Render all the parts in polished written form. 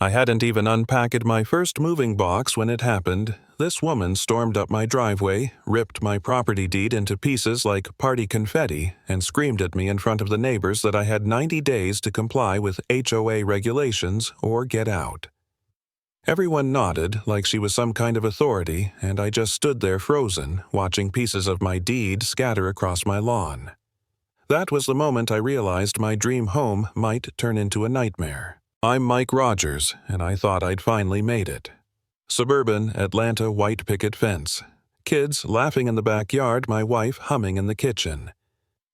I hadn't even unpacked my first moving box when it happened. This woman stormed up my driveway, ripped my property deed into pieces like party confetti, and screamed at me in front of the neighbors that I had 90 days to comply with HOA regulations or get out. Everyone nodded like she was some kind of authority, and I just stood there frozen, watching pieces of my deed scatter across my lawn. That was the moment I realized my dream home might turn into a nightmare. I'm Mike Rogers, and I thought I'd finally made it. Suburban, Atlanta white picket fence. Kids laughing in the backyard, my wife humming in the kitchen.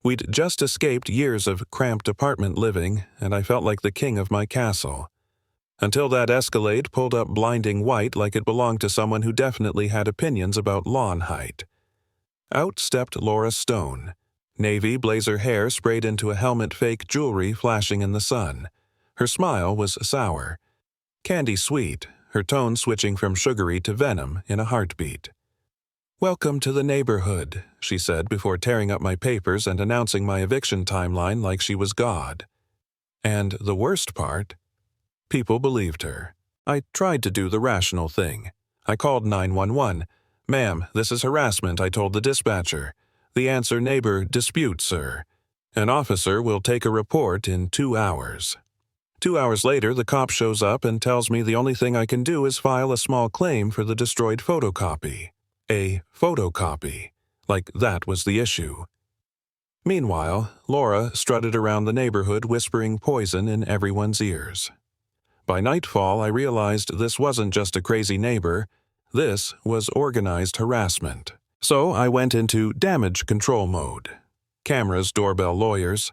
We'd just escaped years of cramped apartment living, and I felt like the king of my castle. Until that Escalade pulled up blinding white like it belonged to someone who definitely had opinions about lawn height. Out stepped Laura Stone. Navy blazer hair sprayed into a helmet, fake jewelry flashing in the sun. Her smile was sour, candy sweet, her tone switching from sugary to venom in a heartbeat. "Welcome to the neighborhood," she said before tearing up my papers and announcing my eviction timeline like she was God. And the worst part? People believed her. I tried to do the rational thing. I called 911. "Ma'am, this is harassment," I told the dispatcher. The answer, "Neighbor dispute, sir. An officer will take a report in 2 hours." 2 hours later, the cop shows up and tells me the only thing I can do is file a small claim for the destroyed photocopy. A photocopy. Like that was the issue. Meanwhile, Laura strutted around the neighborhood whispering poison in everyone's ears. By nightfall, I realized this wasn't just a crazy neighbor. This was organized harassment. So I went into damage control mode. Cameras, doorbell, lawyers.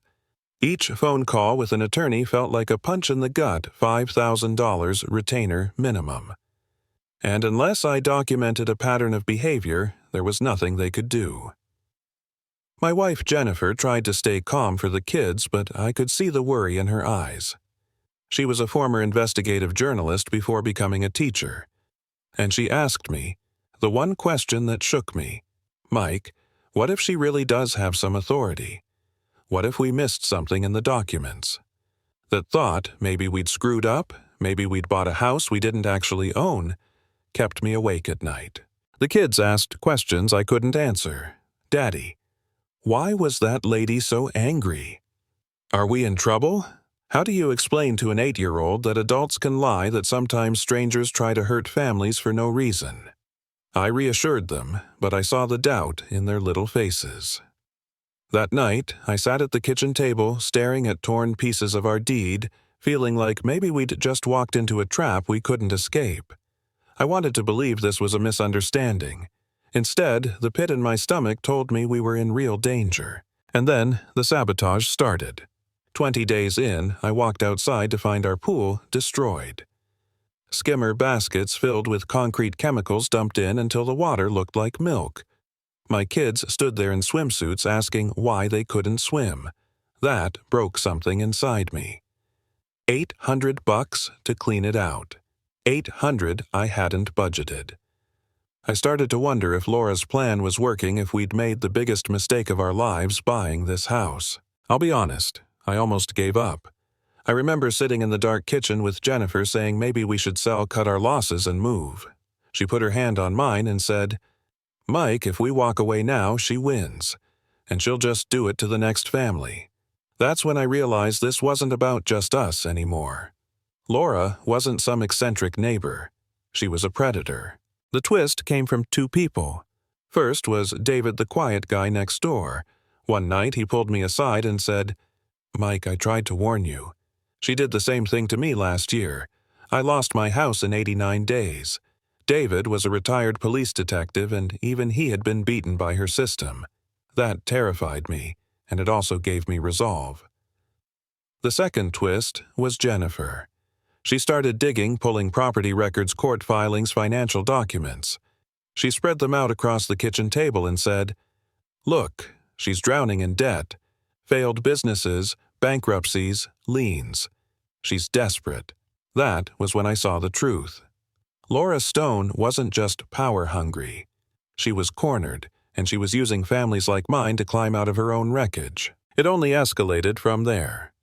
Each phone call with an attorney felt like a punch in the gut, $5,000 retainer minimum. And unless I documented a pattern of behavior, there was nothing they could do. My wife Jennifer tried to stay calm for the kids, but I could see the worry in her eyes. She was a former investigative journalist before becoming a teacher. And she asked me, the one question that shook me, "Mike, what if she really does have some authority? What if we missed something in the documents?" That thought, maybe we'd screwed up, maybe we'd bought a house we didn't actually own, kept me awake at night. The kids asked questions I couldn't answer. "Daddy, why was that lady so angry? Are we in trouble? How do you explain to an 8-year-old that adults can lie, that sometimes strangers try to hurt families for no reason?" I reassured them, but I saw the doubt in their little faces. That night, I sat at the kitchen table, staring at torn pieces of our deed, feeling like maybe we'd just walked into a trap we couldn't escape. I wanted to believe this was a misunderstanding. Instead, the pit in my stomach told me we were in real danger. And then, the sabotage started. 20 days in, I walked outside to find our pool destroyed. Skimmer baskets filled with concrete chemicals dumped in until the water looked like milk. My kids stood there in swimsuits asking why they couldn't swim. That broke something inside me. $800 to clean it out. $800 I hadn't budgeted. I started to wonder if Laura's plan was working, if we'd made the biggest mistake of our lives buying this house. I'll be honest, I almost gave up. I remember sitting in the dark kitchen with Jennifer saying maybe we should sell, cut our losses, and move. She put her hand on mine and said, "Mike, if we walk away now, she wins. And she'll just do it to the next family." That's when I realized this wasn't about just us anymore. Laura wasn't some eccentric neighbor. She was a predator. The twist came from 2 people. First was David, the quiet guy next door. One night he pulled me aside and said, "Mike, I tried to warn you. She did the same thing to me last year. I lost my house in 89 days. David was a retired police detective, and even he had been beaten by her system. That terrified me, and it also gave me resolve." The second twist was Jennifer. She started digging, pulling property records, court filings, financial documents. She spread them out across the kitchen table and said, "Look, she's drowning in debt. Failed businesses, bankruptcies, liens. She's desperate." That was when I saw the truth. Laura Stone wasn't just power-hungry. She was cornered, and she was using families like mine to climb out of her own wreckage. It only escalated from there.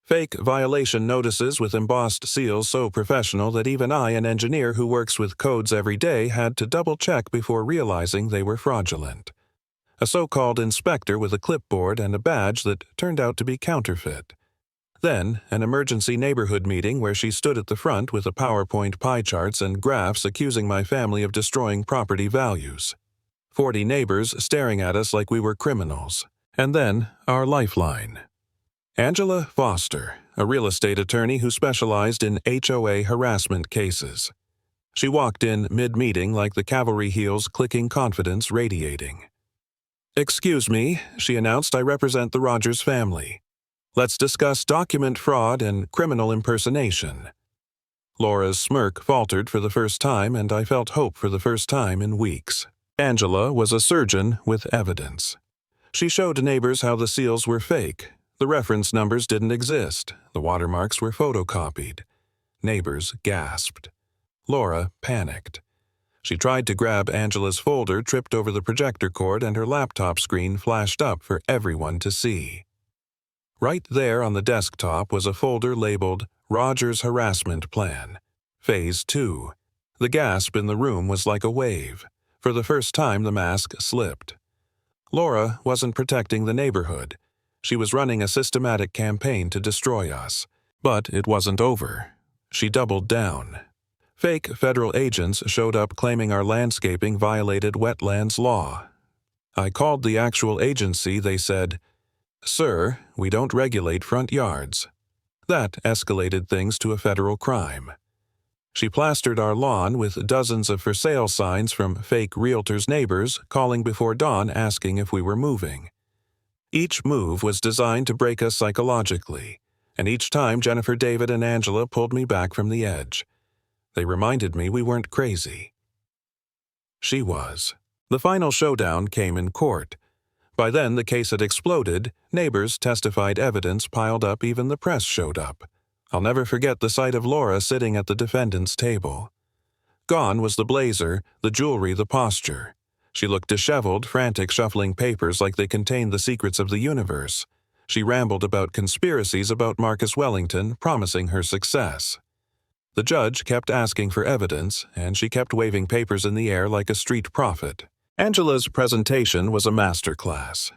Fake violation notices with embossed seals so professional that even I, an engineer who works with codes every day, had to double-check before realizing they were fraudulent. A so-called inspector with a clipboard and a badge that turned out to be counterfeit. Then, an emergency neighborhood meeting where she stood at the front with a PowerPoint pie charts and graphs accusing my family of destroying property values. 40 neighbors staring at us like we were criminals. And then, our lifeline. Angela Foster, a real estate attorney who specialized in HOA harassment cases. She walked in mid-meeting like the cavalry heels clicking, confidence radiating. "Excuse me," she announced, "I represent the Rogers family. Let's discuss document fraud and criminal impersonation." Laura's smirk faltered for the first time, and I felt hope for the first time in weeks. Angela was a surgeon with evidence. She showed neighbors how the seals were fake. The reference numbers didn't exist. The watermarks were photocopied. Neighbors gasped. Laura panicked. She tried to grab Angela's folder, tripped over the projector cord, and her laptop screen flashed up for everyone to see. Right there on the desktop was a folder labeled Rogers Harassment Plan, Phase 2. The gasp in the room was like a wave. For the first time, the mask slipped. Laura wasn't protecting the neighborhood. She was running a systematic campaign to destroy us. But it wasn't over. She doubled down. Fake federal agents showed up claiming our landscaping violated wetlands law. I called the actual agency. They said, "Sir, we don't regulate front yards." That escalated things to a federal crime. She plastered our lawn with dozens of for sale signs from fake realtors' neighbors calling before dawn asking if we were moving. Each move was designed to break us psychologically, and each time Jennifer, David, and Angela pulled me back from the edge. They reminded me we weren't crazy. She was. The final showdown came in court. By then, the case had exploded. Neighbors testified, evidence piled up, even the press showed up. I'll never forget the sight of Laura sitting at the defendant's table. Gone was the blazer, the jewelry, the posture. She looked disheveled, frantic, shuffling papers like they contained the secrets of the universe. She rambled about conspiracies about Marcus Wellington, promising her success. The judge kept asking for evidence, and she kept waving papers in the air like a street prophet. Angela's presentation was a masterclass.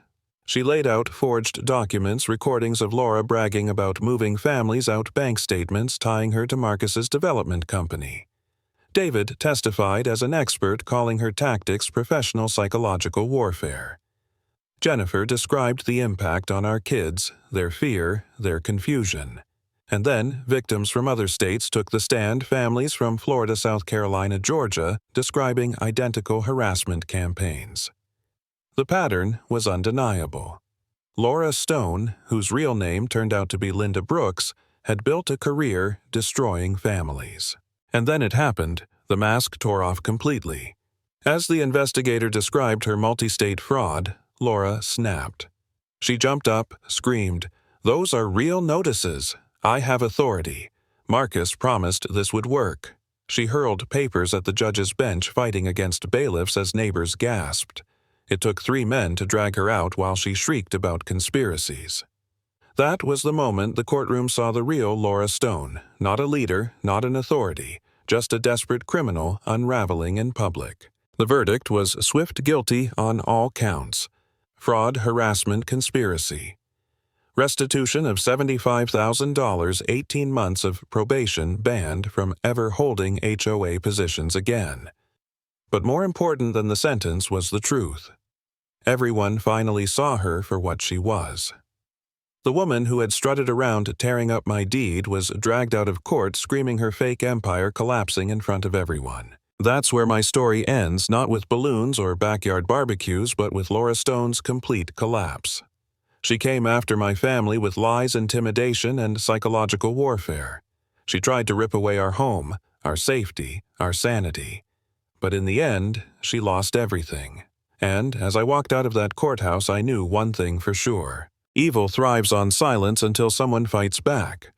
She laid out forged documents, recordings of Laura bragging about moving families out, bank statements tying her to Marcus's development company. David testified as an expert, calling her tactics professional psychological warfare. Jennifer described the impact on our kids, their fear, their confusion. And then, victims from other states took the stand, families from Florida, South Carolina, Georgia, describing identical harassment campaigns. The pattern was undeniable. Laura Stone, whose real name turned out to be Linda Brooks, had built a career destroying families. And then it happened. The mask tore off completely. As the investigator described her multi-state fraud, Laura snapped. She jumped up, screamed, "Those are real notices. I have authority. Marcus promised this would work." She hurled papers at the judge's bench, fighting against bailiffs as neighbors gasped. It took 3 men to drag her out while she shrieked about conspiracies. That was the moment the courtroom saw the real Laura Stone, not a leader, not an authority, just a desperate criminal unraveling in public. The verdict was swift guilty on all counts. Fraud, harassment, conspiracy. Restitution of $75,000, 18 months of probation, banned from ever holding HOA positions again. But more important than the sentence was the truth. Everyone finally saw her for what she was. The woman who had strutted around tearing up my deed was dragged out of court screaming, her fake empire collapsing in front of everyone. That's where my story ends, not with balloons or backyard barbecues, but with Laura Stone's complete collapse. She came after my family with lies, intimidation, and psychological warfare. She tried to rip away our home, our safety, our sanity. But in the end, she lost everything. And as I walked out of that courthouse, I knew one thing for sure. Evil thrives on silence until someone fights back.